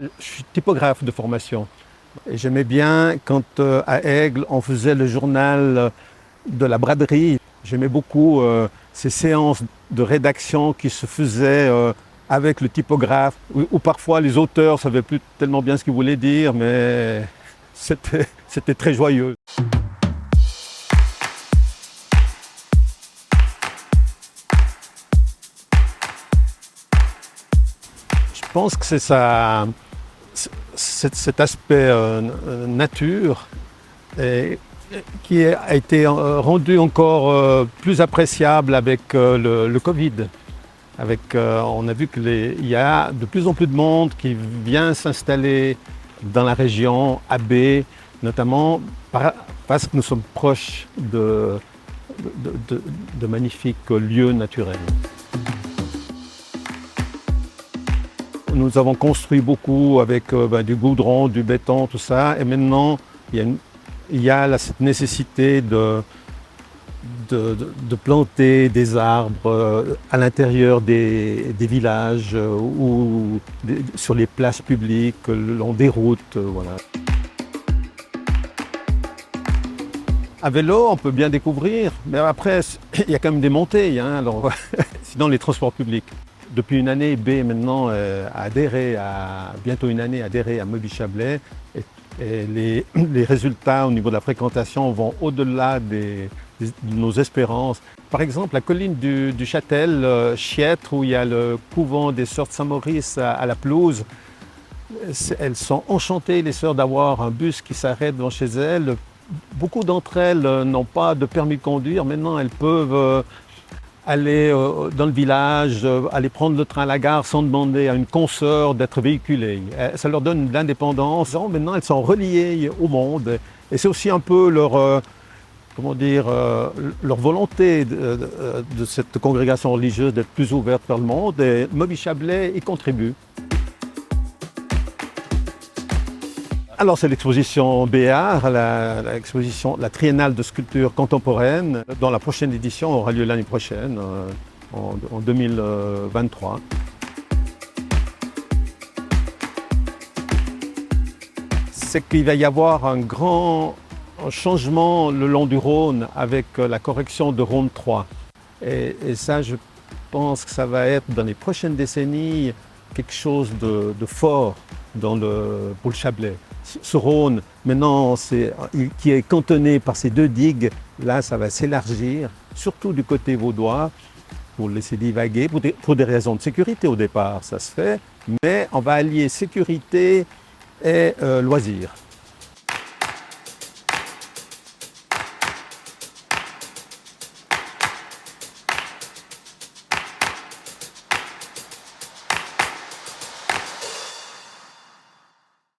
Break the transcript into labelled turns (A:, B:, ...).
A: Je suis typographe de formation et j'aimais bien quand à Aigle on faisait le journal de la braderie. J'aimais beaucoup ces séances de rédaction qui se faisaient avec le typographe, où parfois les auteurs ne savaient plus tellement bien ce qu'ils voulaient dire, mais c'était très joyeux. Je pense que c'est ça. Cet aspect nature qui a été rendu encore plus appréciable avec le Covid. On a vu qu'il y a de plus en plus de monde qui vient s'installer dans la région, à B, notamment parce que nous sommes proches de magnifiques lieux naturels. Nous avons construit beaucoup avec du goudron, du béton, tout ça. Et maintenant, il y a cette nécessité de planter des arbres à l'intérieur des villages ou sur les places publiques, le long des routes. Voilà. À vélo, on peut bien découvrir, mais après, il y a quand même des montées. Alors, sinon, les transports publics. Depuis une année, B maintenant a adhéré bientôt une année, adhéré à Moby-Chablais et les résultats au niveau de la fréquentation vont au-delà de nos espérances. Par exemple, la colline du Châtel, Chiètre, où il y a le couvent des sœurs de Saint-Maurice à la pelouse, elles sont enchantées, les sœurs, d'avoir un bus qui s'arrête devant chez elles. Beaucoup d'entre elles n'ont pas de permis de conduire, maintenant elles peuvent aller dans le village, aller prendre le train à la gare sans demander à une consoeur d'être véhiculée. Ça leur donne de l'indépendance. Maintenant, elles sont reliées au monde. Et c'est aussi un peu leur volonté de cette congrégation religieuse d'être plus ouverte vers le monde. Et Moby-Chablais y contribue. Alors c'est l'exposition Béart, la triennale de sculpture contemporaine, dont la prochaine édition aura lieu l'année prochaine, en 2023. C'est qu'il va y avoir un grand changement le long du Rhône avec la correction de Rhône 3. Et ça, je pense que ça va être dans les prochaines décennies quelque chose de fort pour le Chablais. Ce Rhône, maintenant, qui est cantonné par ces deux digues, là, ça va s'élargir, surtout du côté vaudois, pour le laisser divaguer, pour des raisons de sécurité au départ, ça se fait, mais on va allier sécurité et loisirs.